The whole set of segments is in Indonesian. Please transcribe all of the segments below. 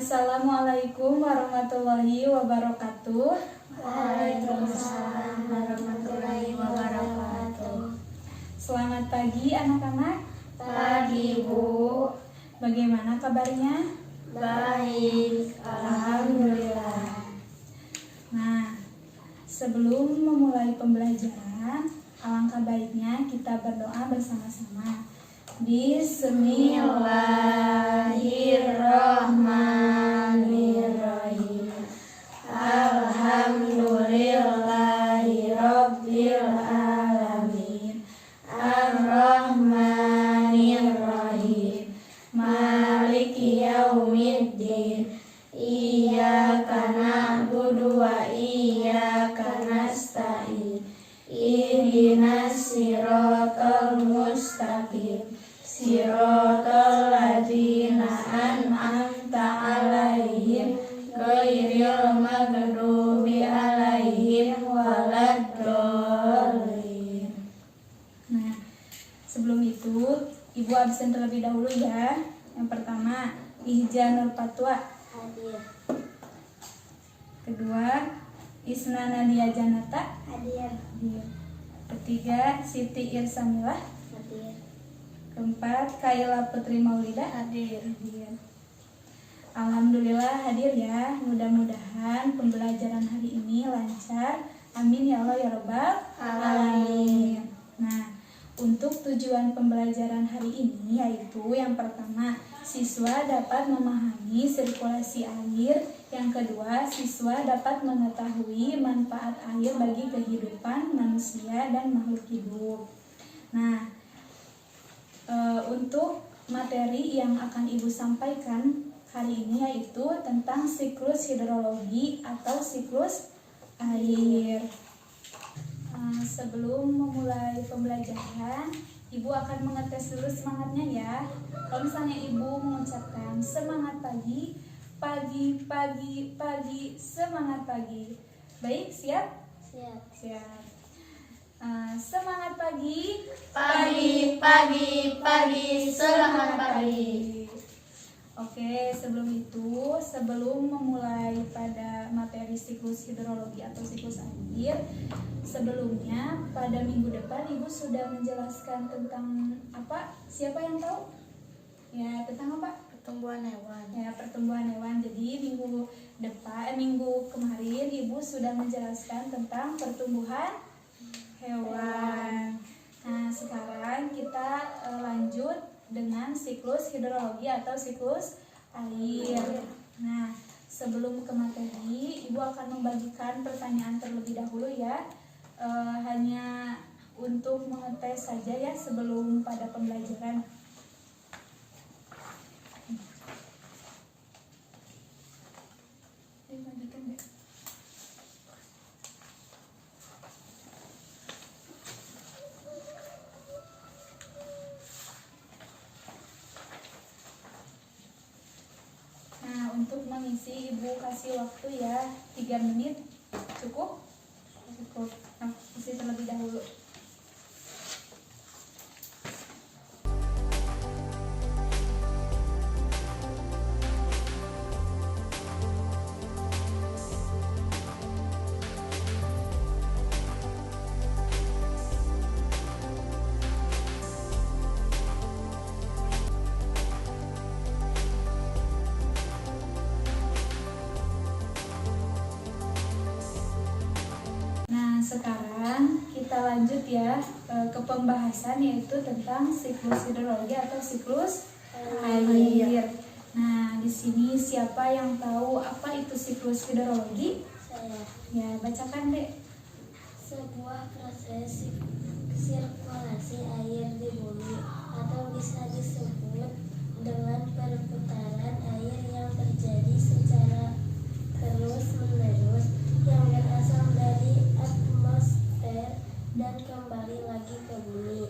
Assalamualaikum warahmatullahi wabarakatuh. Waalaikumsalam warahmatullahi wabarakatuh. Selamat pagi anak-anak. Pagi, Bu. Bagaimana kabarnya? Baik, alhamdulillah. Nah, sebelum memulai pembelajaran, alangkah baiknya kita berdoa bersama-sama. Bismillahirrahmanirrahim. Alhamdulillahirabbil alamin. Ar-Rahmanirrahim. Maliki yaumiddin. Iyyaka na'budu wa iyyaka nasta'in. Ihdinas siratal mustaqim. Siratal ladzina an'amta 'alaihim ghairil maghdubi 'alaihim waladdallin. Nah, sebelum itu Ibu absen terlebih dahulu ya. Yang pertama, Ihja Nur Patwa. Hadir. Kedua, Isna Nadia Janata. Hadir. Ketiga, Siti Irsamilah. Hadir. Keempat, Kaila Putri Maulida. Hadir. Alhamdulillah hadir ya. Mudah-mudahan pembelajaran hari ini lancar. Amin ya Allah ya Rabbal alamin. Nah, untuk tujuan pembelajaran hari ini yaitu yang pertama, siswa dapat memahami sirkulasi air. Yang kedua, siswa dapat mengetahui manfaat air bagi kehidupan manusia dan makhluk hidup. Nah, untuk materi yang akan Ibu sampaikan hari ini yaitu tentang siklus hidrologi atau siklus air. Sebelum memulai pembelajaran, Ibu akan mengetes dulu semangatnya ya. Kalau misalnya Ibu mengucapkan semangat pagi, pagi, pagi, pagi, semangat pagi. Baik, siap? Siap. Semangat pagi, Pagi, pagi, pagi, semangat pagi. Oke, sebelum memulai pada materi siklus hidrologi atau siklus air, sebelumnya pada minggu depan Ibu sudah menjelaskan tentang apa? Siapa yang tahu? Ya, tentang apa? Pertumbuhan hewan. Ya, pertumbuhan hewan. Jadi minggu kemarin Ibu sudah menjelaskan tentang pertumbuhan hewan. Nah, sekarang kita lanjut dengan siklus hidrologi atau siklus air. Nah, sebelum ke materi, Ibu akan membagikan pertanyaan terlebih dahulu ya. Hanya untuk mengetes saja ya sebelum pada pembelajaran. Dibagikan deh. Untuk mengisi Ibu kasih waktu ya 3 menit. Cukup? Cukup. Nah, isi terlebih dahulu. Sekarang kita lanjut ya ke pembahasan yaitu tentang siklus hidrologi atau siklus air. Nah, di sini siapa yang tahu apa itu siklus hidrologi? Saya. Ya, bacakan deh. Sebuah proses sirkulasi air di bumi atau bisa disebut dengan perputaran air yang terjadi secara terus-menerus yang berasal dari atmosfer dan kembali lagi ke bumi.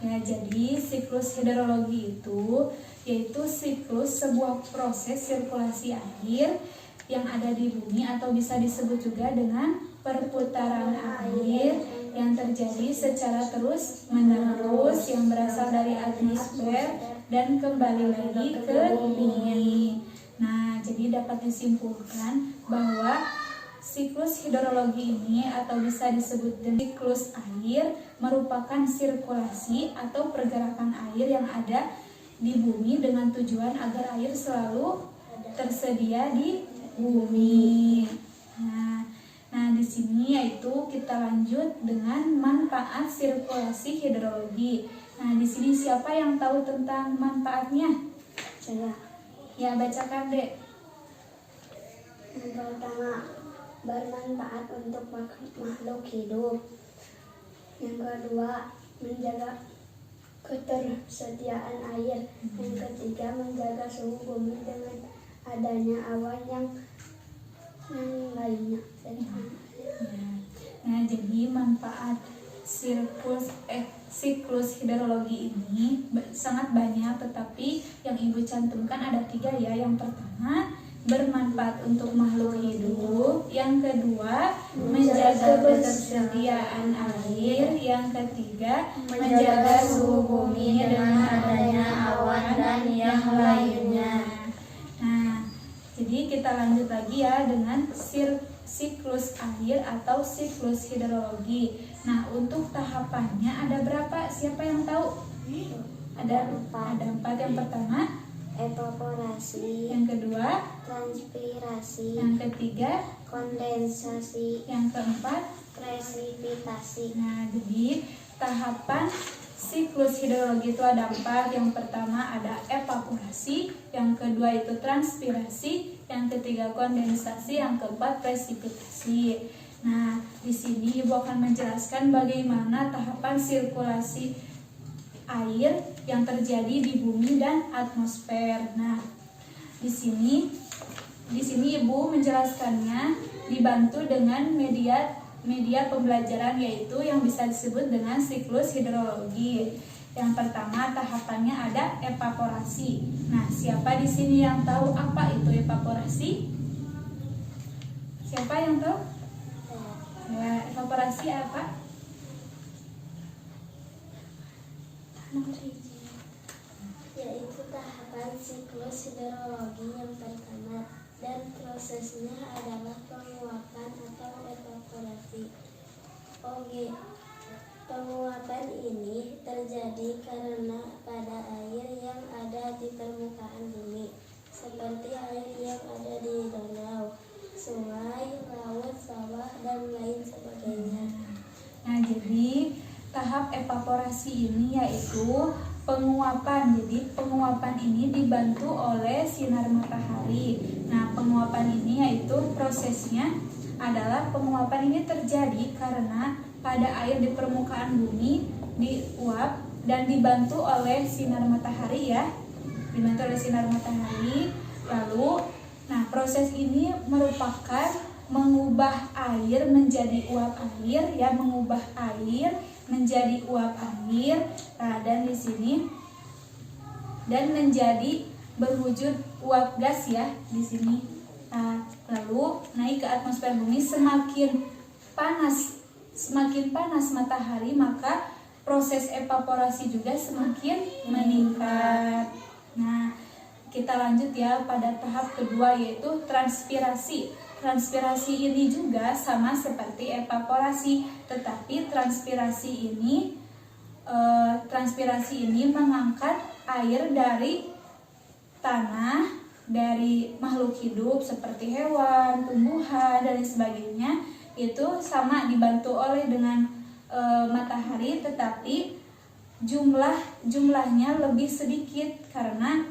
Ya, jadi siklus hidrologi itu yaitu siklus sebuah proses sirkulasi air yang ada di bumi atau bisa disebut juga dengan perputaran air yang terjadi secara terus-menerus yang berasal dari atmosfer dan kembali lagi ke bumi. Nah, jadi dapat disimpulkan bahwa siklus hidrologi ini atau bisa disebut dengan siklus air merupakan sirkulasi atau pergerakan air yang ada di bumi dengan tujuan agar air selalu tersedia di bumi. Nah, di sini yaitu kita lanjut dengan manfaat sirkulasi hidrologi. Nah, di sini siapa yang tahu tentang manfaatnya? Saya. Ya, bacakan, Dek. Yang pertama, bermanfaat untuk makhluk hidup. Yang kedua, menjaga ketersediaan air. Yang ketiga, menjaga suhu bumi dengan adanya awan yang lainnya. Nah, jadi manfaat siklus hidrologi ini sangat banyak, tetapi yang Ibu cantumkan ada 3 ya. Yang pertama, bermanfaat untuk makhluk hidup. Yang kedua, menjaga ketersediaan air. Yang ketiga, menjaga suhu bumi dengan adanya awan dan yang lainnya. Nah, jadi kita lanjut lagi ya dengan siklus air atau siklus hidrologi. Nah, untuk tahapannya ada berapa? Siapa yang tahu? Ada 4. Yang pertama, evaporasi. yang kedua, Transpirasi. yang ketiga, Kondensasi. yang keempat. Presipitasi. Nah, jadi tahapan siklus hidrologi itu ada 4. Yang pertama ada evaporasi, yang kedua itu transpirasi, yang ketiga kondensasi, yang keempat presipitasi. Nah, di sini Ibu akan menjelaskan bagaimana tahapan sirkulasi air yang terjadi di bumi dan atmosfer. Nah, di sini Ibu menjelaskannya dibantu dengan media pembelajaran, yaitu yang bisa disebut dengan siklus hidrologi. Yang pertama tahapannya ada evaporasi. Nah, siapa di sini yang tahu apa itu evaporasi? Siapa yang tahu? Ya, evaporasi apa? Yaitu tahapan siklus hidrologi yang pertama, dan prosesnya adalah penguapan atau evaporasi. Penguapan ini terjadi karena pada air yang ada di permukaan bumi, seperti air yang ada di danau, sungai, laut, sawah, dan lain sebagainya. Nah, jadi tahap evaporasi ini yaitu penguapan. Jadi penguapan ini dibantu oleh sinar matahari. Nah, penguapan ini yaitu prosesnya adalah penguapan ini terjadi karena pada air di permukaan bumi diuap dan dibantu oleh sinar matahari ya. Dibantu oleh sinar matahari. Lalu, nah proses ini merupakan mengubah air menjadi uap air ya, mengubah air menjadi uap air. Nah, dan di sini dan menjadi berwujud uap gas ya di sini. Nah, lalu naik ke atmosfer bumi. Semakin panas matahari, maka proses evaporasi juga semakin meningkat. Nah, kita lanjut ya pada tahap kedua, yaitu transpirasi. Transpirasi ini juga sama seperti evaporasi, tetapi transpirasi ini mengangkat air dari tanah, dari makhluk hidup seperti hewan, tumbuhan, dan sebagainya. Itu sama dibantu oleh dengan matahari, tetapi jumlahnya lebih sedikit karena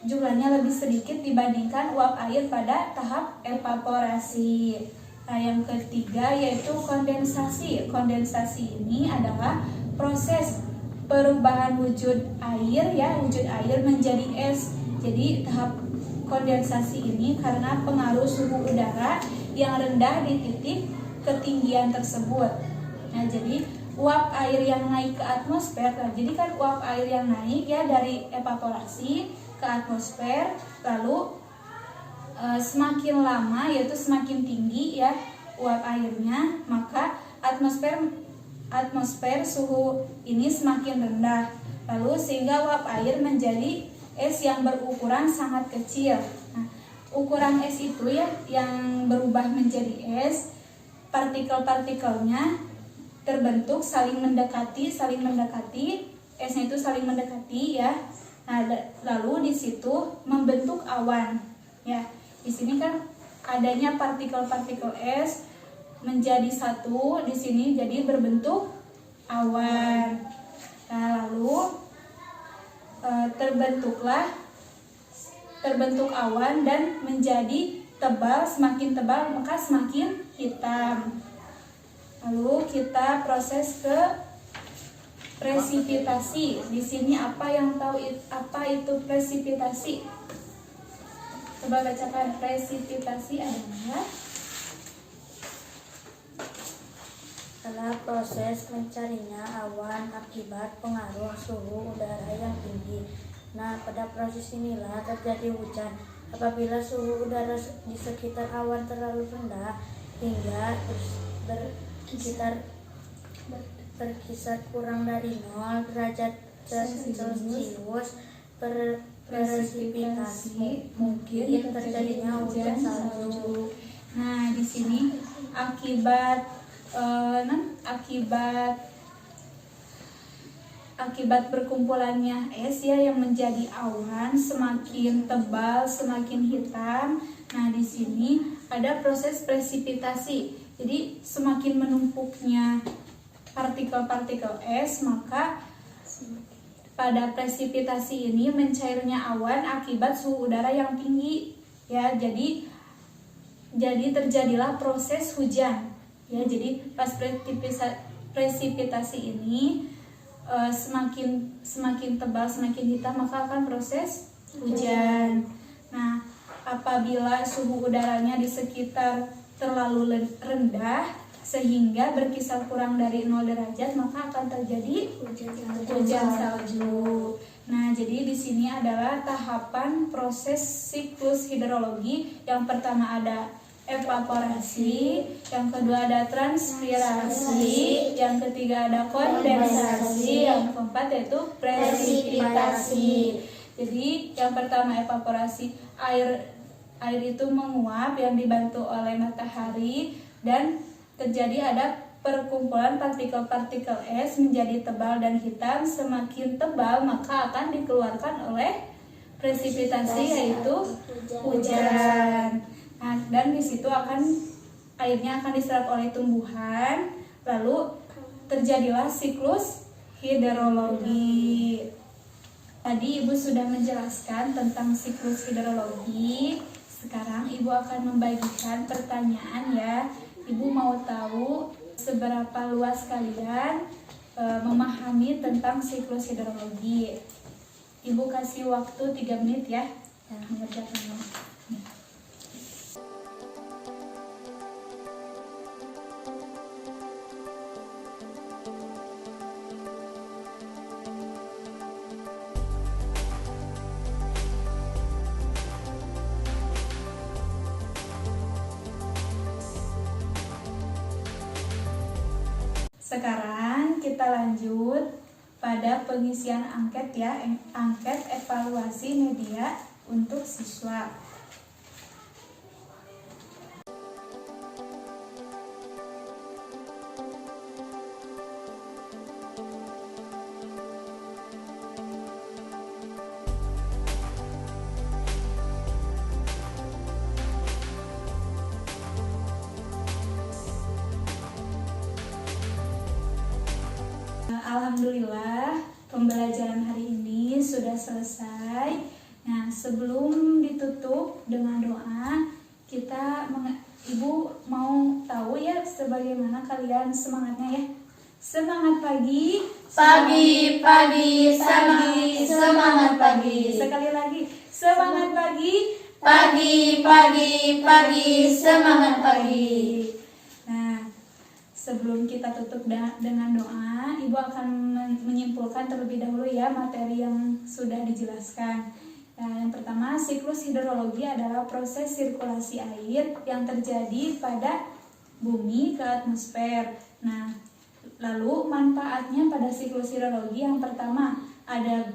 jumlahnya lebih sedikit dibandingkan uap air pada tahap evaporasi. Nah, yang ketiga yaitu kondensasi. Kondensasi ini adalah proses perubahan wujud air ya, wujud air menjadi es. Jadi tahap kondensasi ini karena pengaruh suhu udara yang rendah di titik ketinggian tersebut. Nah, jadi uap air yang naik ke atmosfer, jadi kan uap air yang naik ya dari evaporasi ke atmosfer, lalu semakin lama yaitu semakin tinggi ya uap airnya, maka atmosfer suhu ini semakin rendah, lalu sehingga uap air menjadi es yang berukuran sangat kecil. Nah, ukuran es itu ya yang berubah menjadi es, partikel-partikelnya terbentuk saling mendekati, esnya itu saling mendekati ya. Nah, lalu di situ membentuk awan ya. Di sini kan adanya partikel-partikel es menjadi satu di sini, jadi berbentuk awan. Nah, lalu terbentuk awan dan menjadi tebal, semakin tebal maka semakin hitam. Lalu kita proses ke presipitasi. Di sini apa yang tahu apa itu presipitasi? Coba bacakan. Presipitasi adalah proses mencarinya awan akibat pengaruh suhu udara yang tinggi. Nah, pada proses inilah terjadi hujan. Apabila suhu udara di sekitar awan terlalu rendah hingga berkisar kurang dari 0 derajat Celcius, presipitasi mungkin terjadinya hujan salju. Nah, di sini akibat berkumpulannya es ya yang menjadi awan semakin tebal, semakin hitam. Nah, di sini ada proses presipitasi. Jadi semakin menumpuknya partikel-partikel es, maka pada presipitasi ini mencairnya awan akibat suhu udara yang tinggi ya. Jadi terjadilah proses hujan. Ya, jadi pas presipitasi ini semakin tebal, semakin hitam, maka akan proses hujan. Nah, apabila suhu udaranya di sekitar terlalu rendah sehingga berkisar kurang dari 0 derajat, maka akan terjadi hujan salju. Nah, jadi di sini adalah tahapan proses siklus hidrologi. Yang pertama ada evaporasi, yang kedua ada transpirasi, yang ketiga ada kondensasi, yang keempat yaitu presipitasi. Jadi yang pertama evaporasi, air itu menguap yang dibantu oleh matahari dan terjadi ada perkumpulan partikel-partikel es menjadi tebal dan hitam. Semakin tebal maka akan dikeluarkan oleh presipitasi yaitu hujan. Nah, dan di situ airnya akan diserap oleh tumbuhan, lalu terjadilah siklus hidrologi. Tadi Ibu sudah menjelaskan tentang siklus hidrologi. Sekarang Ibu akan membagikan pertanyaan ya. Ibu mau tahu seberapa luas kalian memahami tentang siklus hidrologi. Ibu kasih waktu 3 menit ya mengerjakannya. Sekarang kita lanjut pada pengisian angket ya, angket evaluasi media untuk siswa. Alhamdulillah pembelajaran hari ini sudah selesai. Nah, sebelum ditutup dengan doa, Ibu mau tahu ya sebagaimana kalian semangatnya ya. Semangat pagi, Pagi, semangat pagi. Sekali lagi, semangat pagi, Pagi, semangat pagi. Nah, sebelum kita tutup dengan doa, Ibu akan menyimpulkan terlebih dahulu ya materi yang sudah dijelaskan. Nah, yang pertama, siklus hidrologi adalah proses sirkulasi air yang terjadi pada bumi ke atmosfer. Nah, lalu manfaatnya pada siklus hidrologi yang pertama ada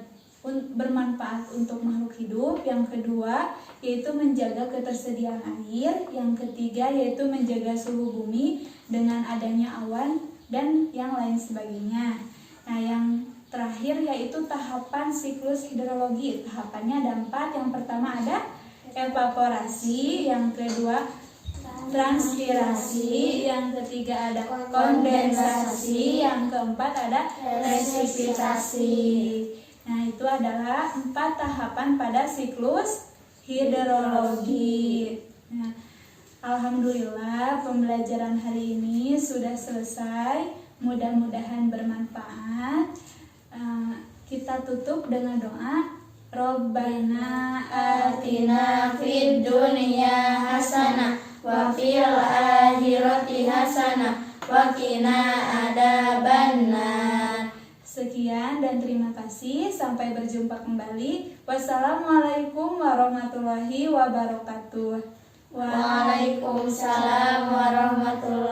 bermanfaat untuk makhluk hidup. Yang kedua yaitu menjaga ketersediaan air. Yang ketiga yaitu menjaga suhu bumi dengan adanya awan dan yang lain sebagainya. Nah, yang terakhir yaitu tahapan siklus hidrologi. Tahapannya ada 4. Yang pertama ada evaporasi, yang kedua transpirasi, yang ketiga ada kondensasi, yang keempat ada resipitasi. Nah, itu adalah 4 tahapan pada siklus hidrologi. Nah, alhamdulillah pembelajaran hari ini sudah selesai. Mudah-mudahan bermanfaat. Kita tutup dengan doa. Rabbana Atina fid dunya hasanah wa fil akhirati hasanah wa qina adzabannar. Sekian dan terima kasih. Sampai berjumpa kembali. Wassalamualaikum warahmatullahi wabarakatuh. Waalaikumsalam warahmatullahi